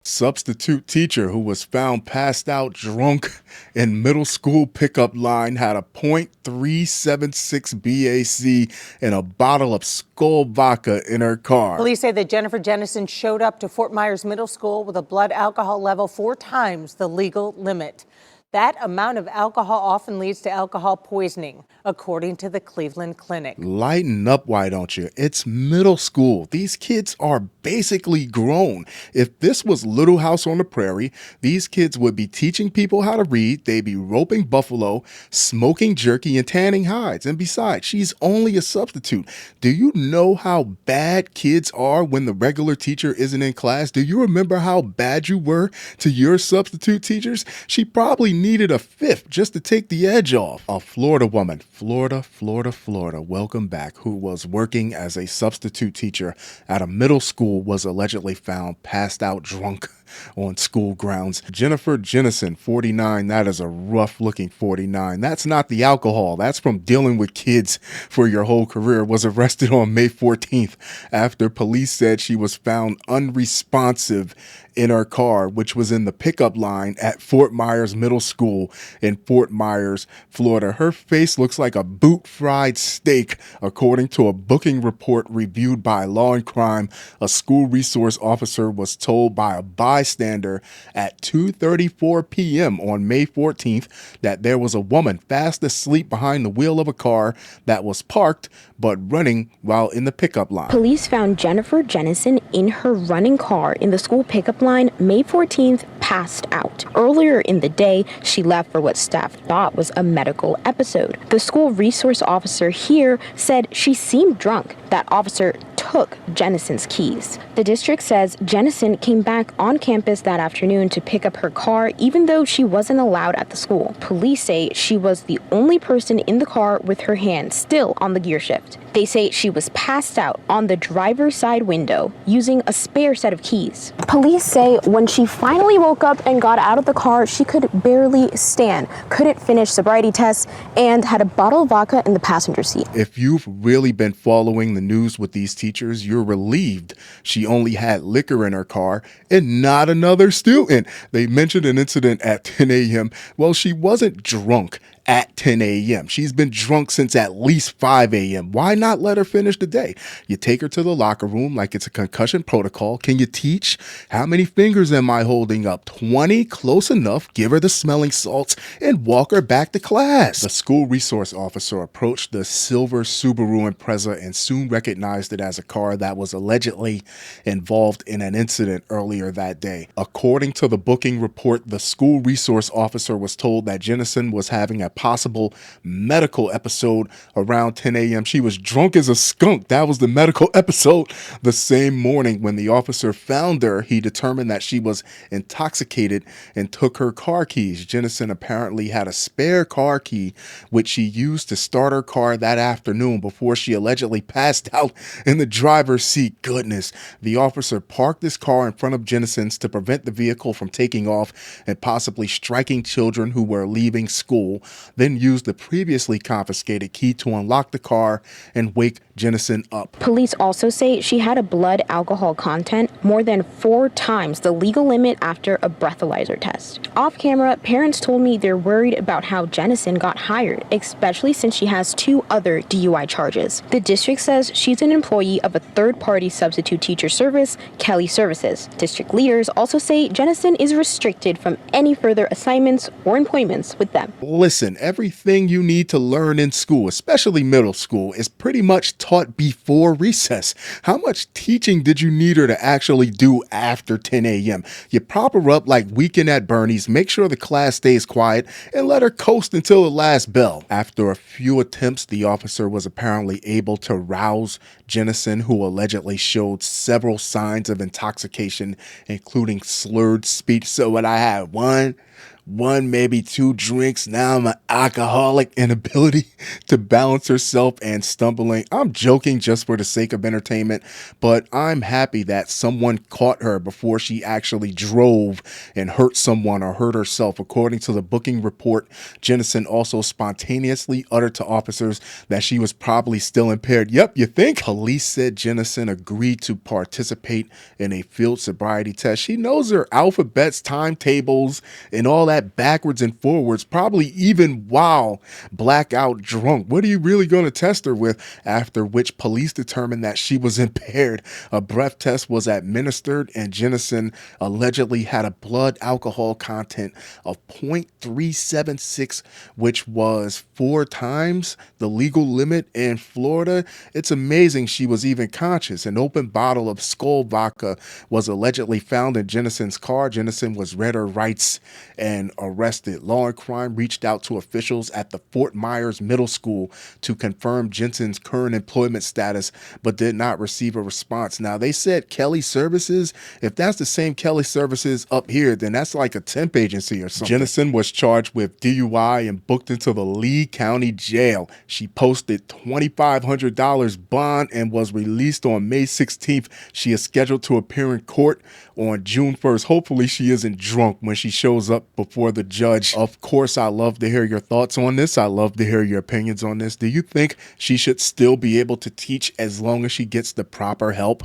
Substitute teacher who was found passed out drunk in middle school pickup line had a .376 BAC and a bottle of Skol vodka in her car. Police say that Jennifer Jenison showed up to Fort Myers Middle School with a blood alcohol level 4 times the legal limit. That amount of alcohol often leads to alcohol poisoning, according to the Cleveland Clinic. Lighten up, why don't you? It's middle school. These kids are basically grown. If this was Little House on the Prairie, these kids would be teaching people how to read, they'd be roping buffalo, smoking jerky, and tanning hides. And besides, she's only a substitute. Do you know how bad kids are when the regular teacher isn't in class? Do you remember how bad you were to your substitute teachers? She probably needed a fifth just to take the edge off. A Florida woman, Florida, welcome back, who was working as a substitute teacher at a middle school was allegedly found passed out drunk on school grounds. Jennifer Jenison, 49, that is a rough looking 49. That's not the alcohol. That's from dealing with kids for your whole career. Was arrested on May 14th after police said she was found unresponsive in her car, which was in the pickup line at Fort Myers Middle School in Fort Myers, Florida. Her face looks like a boot fried steak, according to a booking report reviewed by Law and Crime. A school resource officer was told by a bystander at 2:34 p.m. on May 14th that there was a woman fast asleep behind the wheel of a car that was parked but running while in the pickup line. Police found Jennifer Jenison in her running car in the school pickup line May 14th, passed out. Earlier in the day, she left for what staff thought was a medical episode. The school resource officer here said she seemed drunk. That officer took Jenison's keys. The district says Jenison came back on campus that afternoon to pick up her car, even though she wasn't allowed at the school. Police say she was the only person in the car with her hand still on the gear shift. They say she was passed out on the driver's side window using a spare set of keys. Police say when she finally woke up and got out of the car, she could barely stand, couldn't finish sobriety tests, and had a bottle of vodka in the passenger seat. If you've really been following the news with these teachers, you're relieved she only had liquor in her car and not another student. They mentioned an incident at 10 a.m. Well, she wasn't drunk at 10 a.m. She's been drunk since at least 5 a.m. Why not let her finish the day? You take her to the locker room like it's a concussion protocol. Can you teach? How many fingers am I holding up? 20? Close enough. Give her the smelling salts and walk her back to class. The school resource officer approached the silver Subaru Impreza and soon recognized it as a car that was allegedly involved in an incident earlier that day. According to the booking report, the school resource officer was told that Jenison was having a possible medical episode around 10 a.m. She was drunk as a skunk. That was the medical episode. The same morning when the officer found her, he determined that she was intoxicated and took her car keys. Jenison apparently had a spare car key, which she used to start her car that afternoon before she allegedly passed out in the driver's seat. Goodness. The officer parked his car in front of Jenison's to prevent the vehicle from taking off and possibly striking children who were leaving school, then used the previously confiscated key to unlock the car and wake Jenison up. Police also say she had a blood alcohol content more than 4 times the legal limit after a breathalyzer test. Off camera, parents told me they're worried about how Jenison got hired, especially since she has 2 other DUI charges. The district says she's an employee of a third-party substitute teacher service, Kelly Services. District leaders also say Jenison is restricted from any further assignments or appointments with them. Listen, everything you need to learn in school, especially middle school, is pretty much taught before recess. How much teaching did you need her to actually do after 10 a.m.? You prop her up like Weekend at Bernie's, make sure the class stays quiet, and let her coast until the last bell. After a few attempts, the officer was apparently able to rouse Jenison, who allegedly showed several signs of intoxication, including slurred speech. So what I had, one, maybe two drinks. Now I'm an alcoholic. Inability to balance herself and stumbling. I'm joking just for the sake of entertainment, but I'm happy that someone caught her before she actually drove and hurt someone or hurt herself. According to the booking report, Jenison also spontaneously uttered to officers that she was probably still impaired. Yep, you think? Police said Jenison agreed to participate in a field sobriety test. She knows her alphabets, timetables, and all that backwards and forwards, probably even while blackout drunk. What are you really going to test her with? After which police determined that she was impaired. A breath test was administered, and Jenison allegedly had a blood alcohol content of 0.376, which was 4 times the legal limit in Florida. It's amazing she was even conscious. An open bottle of Skol vodka was allegedly found in Jenison's car. Jenison was read her rights and arrested. Law and Crime reached out to officials at the Fort Myers Middle School to confirm Jensen's current employment status, but did not receive a response. Now, they said Kelly Services. If that's the same Kelly Services up here, then that's like a temp agency or something. Jenison was charged with DUI and booked into the Lee County Jail. She posted $2,500 bond and was released on May 16th. She is scheduled to appear in court on June 1st. Hopefully she isn't drunk when she shows up before the judge. Of course, I love to hear your thoughts on this. I love to hear your opinions on this. Do you think she should still be able to teach as long as she gets the proper help?